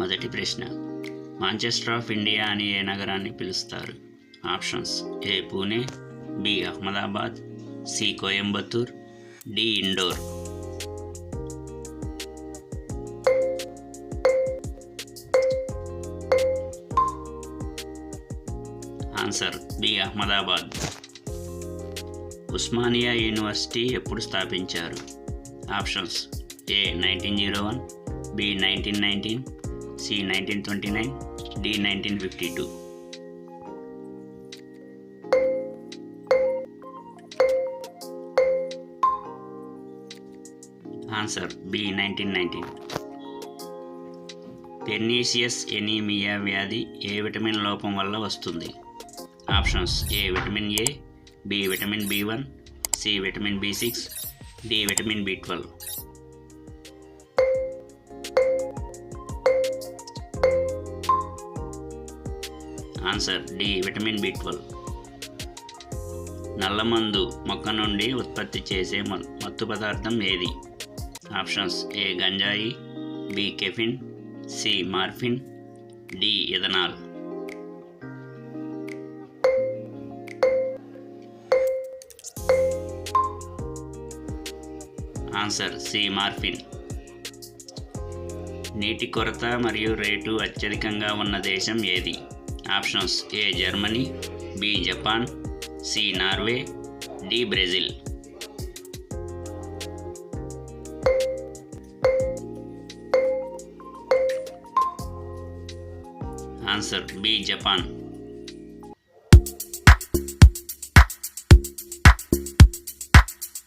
మొదటి ప్రశ్న, Manchester of India అని ఏ నగరాన్ని పిలుస్తారు? ఆప్షన్స్: ఏ Pune, B Ahmedabad, C Coimbatore, D indoor. Answer B Ahmedabad. Osmania university ఎప్పుడు స్థాపించారు? ఆప్షన్స్: ఏ 1901, B 1919, C 1929, D 1952. Answer B 1919. Pernicious anaemia వ్యాధి ఏ విటమిన్ లోపం వల్ల వస్తుంది? Options: A vitamin A, B vitamin బి1, C vitamin B6, D vitamin B12. Answer D vitamin B12. నల్లమందు మొక్క నుండి ఉత్పత్తి చేసే మత్తు పదార్థం ఏది? ఆప్షన్స్: ఏ గంజాయి, B caffeine, C morphine, D ethanol. Answer C morphine. నీటి కొరత మరియు రేటు అత్యధికంగా ఉన్న దేశం ఏది? Options: A Germany, B Japan, C Norway, D Brazil. Answer B Japan.